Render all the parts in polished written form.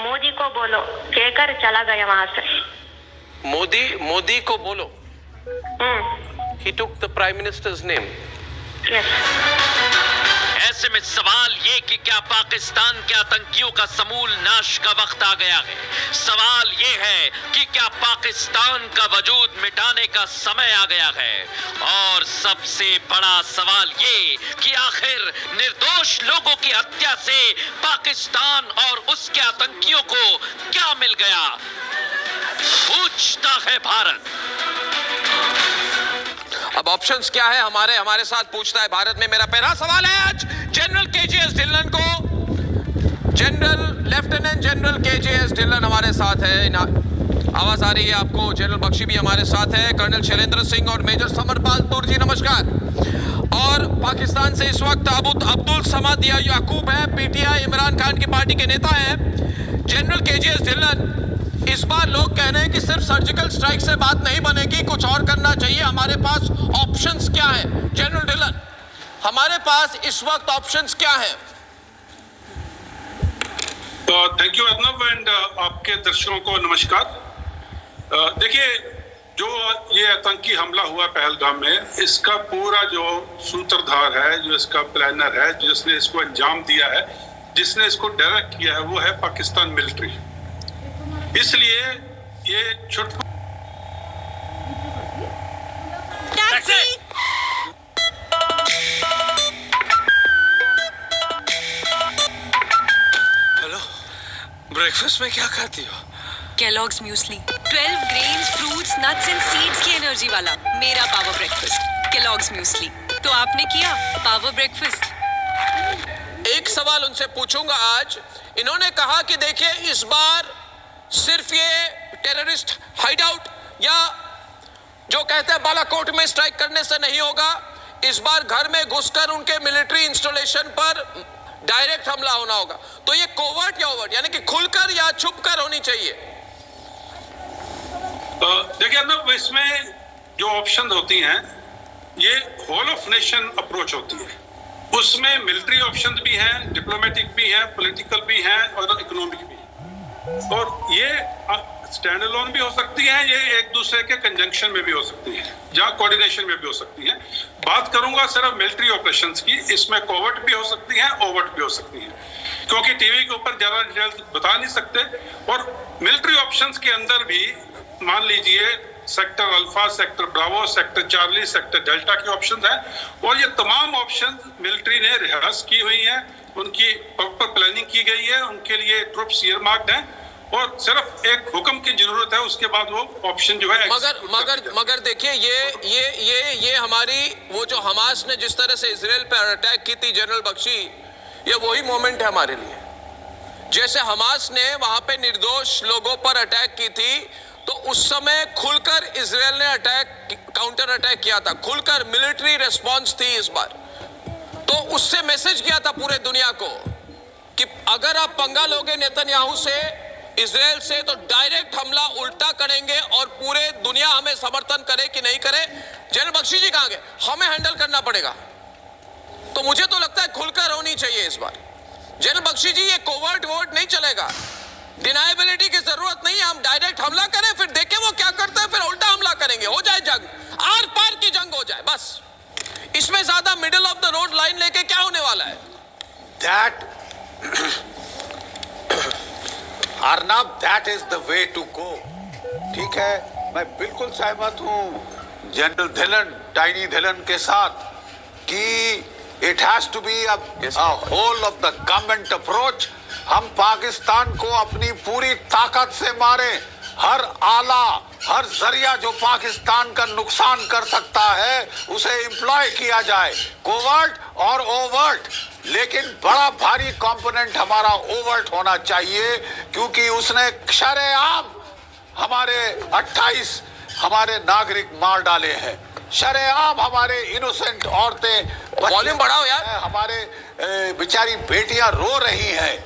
मोदी को बोलो कहकर चला गया वहां से। मोदी को बोलो। He took the prime minister's name. Yes. ऐसे में सवाल ये कि क्या पाकिस्तान के आतंकियों का समूल नाश का वक्त आ गया है। सवाल ये है कि क्या पाकिस्तान का वजूद मिटाने का समय आ गया है। और सबसे बड़ा सवाल ये कि आखिर निर्दोष लोगों की हत्या से पाकिस्तान और उसके आतंकियों को क्या मिल गया, पूछता है भारत। अब ऑप्शंस क्या है हमारे साथ पूछता है भारत में। मेरा पहला सवाल है आज जनरल केजेएस ढिल्लन को। लेफ्टिनेंट जनरल केजेएस ढिल्लन हमारे साथ है। आवाज आ रही है आपको? जनरल बख्शी भी हमारे साथ है, कर्नल शैलेंद्र सिंह और मेजर समरपाल तुर जी नमस्कार। और पाकिस्तान से इस वक्त अब्दुल समद या याकूब है, पीटीआई इमरान खान की पार्टी के नेता है। जनरल केजेएस ढिल्लन, इस बार लोग कह रहे हैं कि सिर्फ सर्जिकल स्ट्राइक से बात नहीं बनेगी, कुछ और करना चाहिए, हमारे पास ऑप्शंस क्या है? जनरल ढिल्लन, हमारे पास इस वक्त ऑप्शंस क्या है? थैंक यू अर्नब एंड आपके दर्शकों को नमस्कार। देखिए, जो ये आतंकी हमला हुआ पहलगाम में, इसका पूरा जो सूत्रधार है, जो इसका प्लानर है, जिसने इसको अंजाम दिया है, जिसने इसको डायरेक्ट किया है, वो है पाकिस्तान मिलिट्री। इसलिए ये हेलो, ब्रेकफास्ट में क्या खाती हो? Kellogg's muesli, 12 grains, fruits, nuts and seeds की एनर्जी वाला मेरा पावर ब्रेकफास्ट केलॉग्स म्यूसली। तो आपने किया पावर ब्रेकफास्ट? एक सवाल उनसे पूछूंगा आज। इन्होंने कहा कि देखिए, इस बार सिर्फ ये टेररिस्ट हाइडआउट या जो कहते हैं बालाकोट में स्ट्राइक करने से नहीं होगा, इस बार घर में घुसकर उनके मिलिट्री इंस्टॉलेशन पर डायरेक्ट हमला होना होगा। तो ये कोवर्ट या ओवर्ट, यानी कि खुलकर या छुपकर होनी चाहिए? देखिए ना, इसमें जो ऑप्शन होती हैं, ये होल ऑफ नेशन अप्रोच होती है। उसमें मिलिट्री ऑप्शन भी हैं, डिप्लोमेटिक भी हैं, पॉलिटिकल भी हैं और इकोनॉमिक भी हैं। और ये स्टैंड अलोन भी हो सकती हैं, ये एक दूसरे के कंजंक्शन में भी हो सकती हैं, या कोऑर्डिनेशन में भी हो सकती हैं। बात करूंगा सिर्फ मिलिट्री ऑपरेशंस की। इसमें कोवर्ट भी हो सकती हैं, ओवर्ट भी हो सकती हैं, क्योंकि टीवी के ऊपर ज्यादा डिटेल्स बता नहीं सकते। और मिलिट्री ऑप्शंस के अंदर भी मान लीजिए sector alpha, sector Bravo, sector Charlie, sector delta के ऑप्शन हैं। और ये तमाम ऑप्शन मिलिट्री ने रिहर्स की हुई हैं, उनकी प्रॉपर प्लानिंग की गई है, उनके लिए ट्रुप्स ईयरमार्क्ड हैं और सिर्फ एक हुक्म की जरूरत है, उसके बाद वो ऑप्शन जो है। मगर देखिए, ये हमारी वो जो हमास ने जिस तरह से इजराइल पर अटैक की थी जनरल बख्शी, ये वही मोमेंट है हमारे लिए। जैसे हमास ने वहां पे निर्दोष लोगों पर अटैक की थी, तो उस समय खुलकर इजराइल ने काउंटर अटैक किया था, खुलकर मिलिट्री रिस्पांस थी इस बार। तो उससे मैसेज किया था पूरे दुनिया को कि अगर आप पंगा लोगे नेतन्याहू से, इजराइल से, तो डायरेक्ट हमला उल्टा करेंगे और पूरे दुनिया हमें समर्थन करे कि नहीं करे। जनरल बख्शी जी कहां गए? हमें हैंडल करना पड़ेगा। तो मुझे तो लगता है खुलकर होनी चाहिए इस बार। जनरल बख्शी जी, ये कोवर्ट वोट नहीं चलेगा, डिनाइबिलिटी की जरूरत नहीं है। हम डायरेक्ट हमला करें, फिर देखें वो क्या करता है, फिर उल्टा हमला करेंगे, हो जाए जंग, आर पार की जंग हो जाए, बस। इसमें ज्यादा middle of the road line लेके क्या होने वाला है? Arnab, that is the way to go. ठीक है, मैं बिल्कुल सहमत हूं जनरल धिल्लन, टाइनी धिल्लन के साथ कि it has to be a whole of the government approach. हम पाकिस्तान को अपनी पूरी ताकत से मारे, हर आला, हर जरिया जो पाकिस्तान का नुकसान कर सकता है उसे एम्प्लॉय किया जाए, कोवर्ट और ओवर्ट। लेकिन बड़ा भारी कंपोनेंट हमारा ओवर्ट होना चाहिए, क्योंकि उसने शरेआम हमारे 28 हमारे नागरिक मार डाले हैं, शरेआम हमारे इनोसेंट औरतें, वॉल्यूम बढ़ाओ यार, हमारे बेचारी बेटियां रो रही हैं।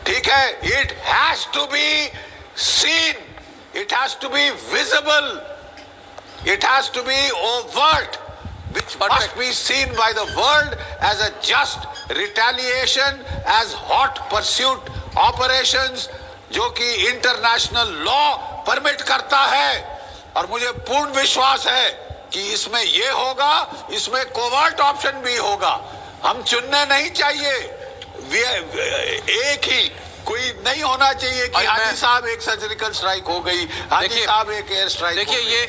ठीक है, it has to be seen, it has to be visible, it has to be overt, which must be seen by the world as a just retaliation, as hot pursuit operations, जो कि इंटरनेशनल लॉ परमिट करता है। और मुझे पूर्ण विश्वास है कि इसमें ये होगा, इसमें कोवर्ट ऑप्शन भी होगा। हम चुनने नहीं चाहिए, एक ही कोई नहीं होना चाहिए कि हाजी साहब एक सर्जिकल स्ट्राइक हो गई, हाजी साहब एक एयर स्ट्राइक। देखिए ये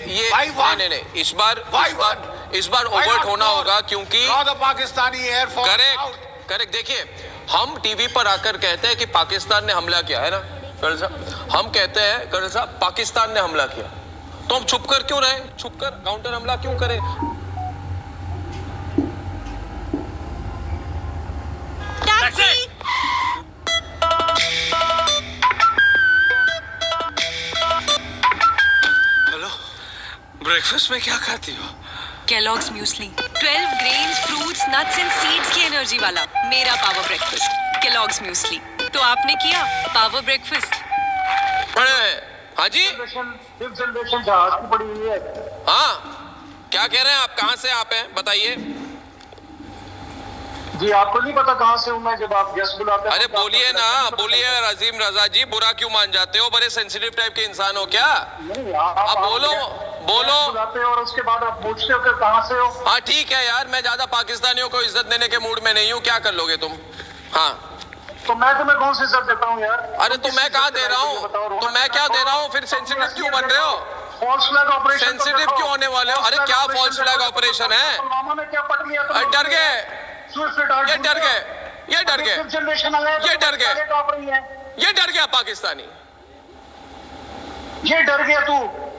नहीं, इस बार ओवर्ट होना होगा क्योंकि पाकिस्तानी एयरफोर्स करेक्ट। देखिए हम टीवी पर आकर कहते हैं कि पाकिस्तान ने हमला किया है ना कर्नल साहब, हम कहते हैं कर्नल साहब पाकिस्तान ने हमला किया, तो हम छुप कर क्यों रहे? छुप कर काउंटर हमला क्यों करें? टैक्सी! हेलो, ब्रेकफास्ट में क्या खाती हो? Kellogg's muesli, 12 grains, fruits, nuts and seeds की एनर्जी वाला मेरा पावर ब्रेकफास्ट केलॉग्स म्यूसली। तो आपने किया पावर ब्रेकफास्ट? हाँ जी, जनरेशन जहाज की पड़ी हुई है। हाँ क्या कह रहे हैं आप? कहाँ से आप हैं बताइए? जी आपको नहीं पता कहाँ से हूँ मैं जब आप गेस्ट बुलाते हैं? अरे बोलिए ना, बोलिए अजीम रजा जी, बुरा क्यों मान जाते हो? बड़े सेंसिटिव टाइप के इंसान हो क्या? नहीं, आप बोलो बुलाते हो और उसके बाद आप पूछते हो कि कहाँ से हो। हाँ ठीक है यार, मैं ज्यादा पाकिस्तानियों को इज्जत देने के मूड में नहीं हूँ, क्या कर लोगे तुम? हाँ तो मैं तुम्हें कौन सी इज्जत देता हूँ यार? अरे तो मैं कहाँ दे रहा हूँ? तो मैं क्या दे रहा हूँ? फिर सेंसिटिव क्यों बन रहे हो? फॉल्स फ्लैग ऑपरेशन सेंसिटिव क्यों होने वाले हो? अरे क्या फॉल्स फ्लैग ऑपरेशन है? पुलवामा में क्या पट लिया? अरे डर गए, ये डर गए, ये डर गए, जनरेशन ये डर गए, गए, ये डर गया पाकिस्तानी, ये डर गया तू,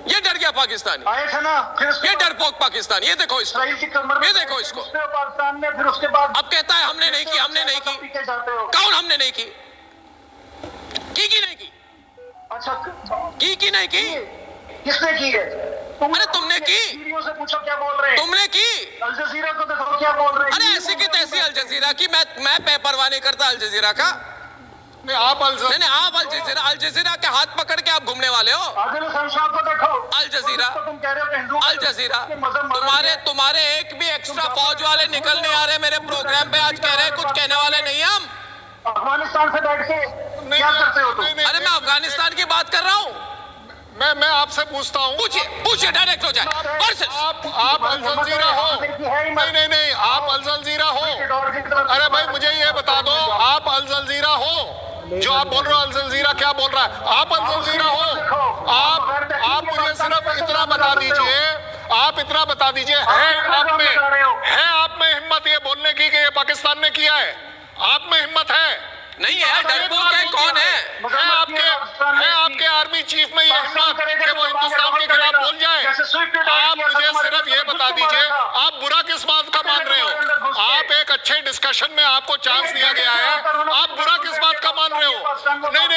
ये डर गया पाकिस्तानी, आए थे ना फिर ये डरपोक पाकिस्तानी। ये देखो इसको, इसराइल की कमर में ये देखो इसको। पाकिस्तान में, फिर उसके बाद अब कहता है हमने नहीं की, हमने नहीं की। पीछे जाते हो। कौन हमने नहीं की? की नहीं की? अच्छा की नहीं की? किसने की है? अरे तुमने की? टीवीओ से पूछो क्या बोल रहे हैं? तुमने की? अल जजीरा को देखो क्या बोल रहे हैं? अरे ऐसी की तैसी अल जजीरा की, मैं परवाह नहीं करता अल जजीरा का। नहीं आप नहीं आप अल जजीरा के हाथ पकड़ के आप घूमने वाले हो। आदिल हसन शाह को देखो। अल जजीरा, तुम कह रहे हो कि हिंदू अल जजीरा, तुम्हारे एक भी एक्स्ट्रा फौज वाले निकल नहीं आ रहे मेरे प्रोग्राम पे। आज कह रहे हैं कुछ कहने वाले नहीं है हम। अफगानिस्तान से बैठ के क्या करते हो तुम? अरे मैं अफगानिस्तान की बात कर रहा हूँ। मैं आपसे पूछता हूँ, पूछिए डायरेक्ट हो जाए। आप अल जजीरा हो? नहीं आप अल जजीरा हो? अरे भाई मुझे ये बता दो, आप अल जजीरा हो? जो आप बोल रहे हो अल जजीरा क्या बोल रहा है? आप अल जजीरा हो? आप मुझे सिर्फ इतना बता दीजिए, आप इतना बता दीजिए, है आप में हिम्मत ये बोलने की कि ये पाकिस्तान ने किया है? आप में हिम्मत है? नहीं है, डरपोक है, कौन है? है आपके आर्मी चीफ में ये हिम्मत कि वो हिंदुस्तान के खिलाफ बोल जाए? आप मुझे सिर्फ ये बता दीजिए, आप बुरा किस बात का मान रहे हो? आप एक अच्छे डिस्कशन में आपको चांस दिया गया है, आप बुरा किस बात का मान रहे हो?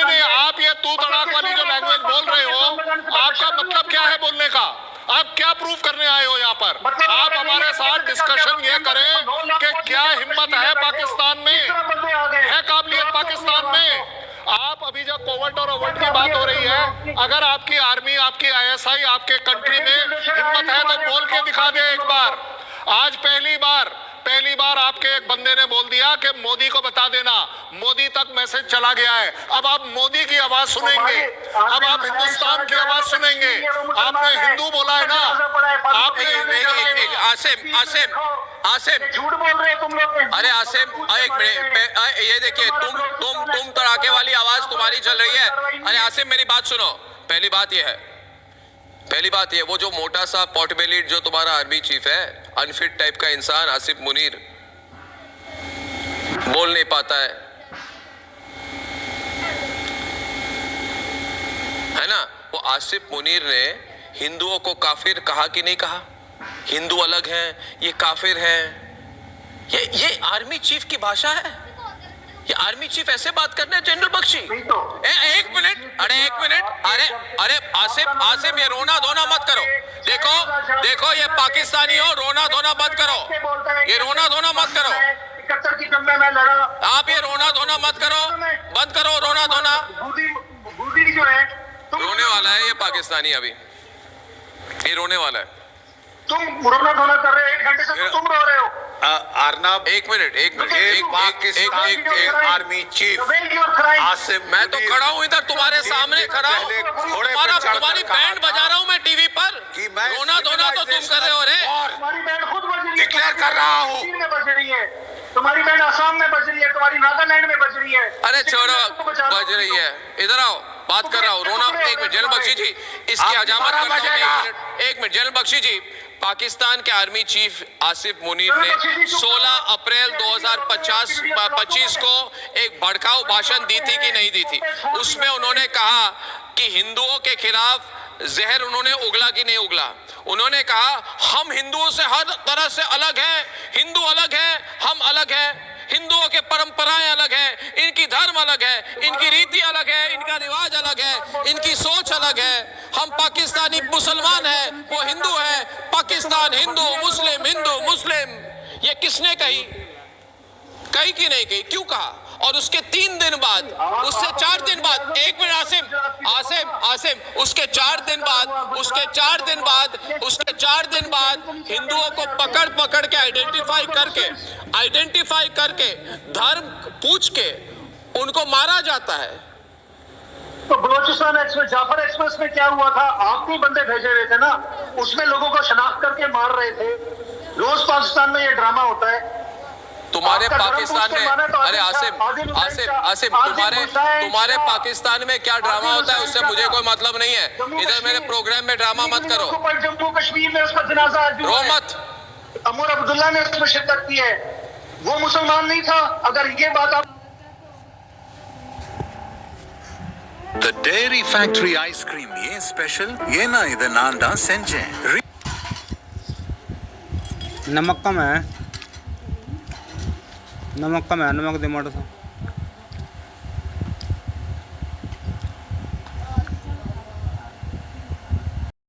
नहीं आप ये तू तड़ाक वाली जो लैंग्वेज बोल रहे हो, आपका मतलब क्या है बोलने का? आप क्या प्रूव करने आए हो यहाँ पर? आप हमारे साथ डिस्कशन ये करें कि क्या हिम्मत है पाकिस्तान में, है काबिलियत पाकिस्तान में? आप अभी जब कोवर्ट और ओवर्ट की बात हो रही है, अगर आपकी आर्मी, आपकी आईएसआई आपके कंट्री में हिम्मत है तो बोल के दिखा दे एक बार। आज पहली बार आपके एक बंदे ने बोल दिया कि मोदी को बता देना, मोदी तक मैसेज चला गया है। अब आप मोदी की आवाज सुनेंगे, अब आप हिंदुस्तान की आवाज सुनेंगे। आपने हिंदू बोला है ना, आपने आसिम झूठ बोल रहे हैं तुम लोग। अरे आसिम एक मिनट, ये देखिए तुम तड़ाके वाली आवाज तुम्हारी चल रही है। अरे आसिम मेरी बात सुनो। पहली बात ये वो जो मोटा सा पॉटबेलिड जो तुम्हारा आर्मी चीफ है, अनफिट टाइप का इंसान आसिफ मुनीर, बोल नहीं पाता है ना? वो आसिफ मुनीर ने हिंदुओं को काफिर कहा कि नहीं कहा? हिंदू अलग हैं, ये काफिर हैं। ये आर्मी चीफ की भाषा है? ये आर्मी चीफ ऐसे बात करने हैं जनरल बख्शी? एक मिनट, अरे आसिम ये रोना धोना मत करो। देखो ये पाकिस्तानी हो, रोना धोना मत करो, ये रोना धोना मत करो। 71 की जंग में मैं लड़ा। आप ये रोना धोना मत करो, बंद करो रोना धोना। जो है रोने वाला है ये पाकिस्तानी, अभी ये रोने वाला है। तुम रोना धोना कर रहे हो, 1 घंटे से तो तुम रो रहे हो। अर्नब, एक मिनट आर्मी चीफ आसिम मैं तो मुनीर खड़ा हूँ इधर तुम्हारे सामने खड़ा हूँ, पहले घोड़े पे चढ़कर तुम्हारी कहा बैंड था बजा रहा हूँ मैं टीवी पर, कि मैं रोना धोना तो तुम कर रहे हो रे। और तुम्हारी बैंड खुद बज रही है, डिक्लेयर कर रहा हूँ। कश्मीर में बज रही है, तुम्हारी बैंड असम में बज रही है, तुम्हारी नागालैंड में बज रही है। अरे छोड़ो, तुमको बचा रहा बज हूं। रही है, इधर आओ, बात कर रहा हूँ। रोना, एक मिनट जनरल बख्शी जी, इसकी आप हजामत दोबारा करता हूं, बजेगा। एक मिनट जनरल बख्शी जी, पाकिस्तान के आर्मी चीफ आसिफ मुनीर ने 16 अप्रैल 2025 को एक भड़काऊ भाषण दी थी कि नहीं दी थी? उसमें उन्होंने कहा कि हिंदुओं के खिलाफ जहर उन्होंने उगला कि नहीं उगला? उन्होंने कहा हम हिंदुओं से हर तरह से अलग हैं, हिंदू अलग हैं, हम अलग हैं, हिंदुओं के परंपराएं अलग हैं, इनकी धर्म अलग है, इनकी रीति अलग है, इनका रिवाज अलग है, इनकी सोच अलग है। हम पाकिस्तानी मुसलमान हैं, वो हिंदू हैं। पाकिस्तान हिंदू मुस्लिम, ये किसने कही? कही कि नहीं कही? क्यों कहा? और उसके 3 दिन बाद, उससे 4 दिन बाद, एक मिनट आसिम, उसके 4 दिन बाद हिंदुओं को पकड़ के आइडेंटिफाई करके धर्म पूछ के उनको मारा जाता है। तो बलोचिस्तान एक्सप्रेस, जाफर एक्सप्रेस में क्या हुआ था? आप भी बंदे भेजे हुए थे ना, उसमें लोगों को शनाख्त करके मार रहे थे। रोज पाकिस्तान में ये ड्रामा होता है। तुम्हारे पाकिस्तान में, अरे आसिम, तुम्हारे पाकिस्तान में क्या ड्रामा होता है उससे मुझे कोई मतलब नहीं है। इधर मेरे प्रोग्राम में ड्रामा मत करो। जम्मू कश्मीर में उसका जनाजा रो मत। अमर अब्दुल्ला ने उसमें शिरकत की है, वो मुसलमान नहीं था। अगर ये बात आप The Dairy Factory ice cream ये स्पेशल ये ना इधर नांदा सेंचे नमक कम है, नमक दे मोटा सा।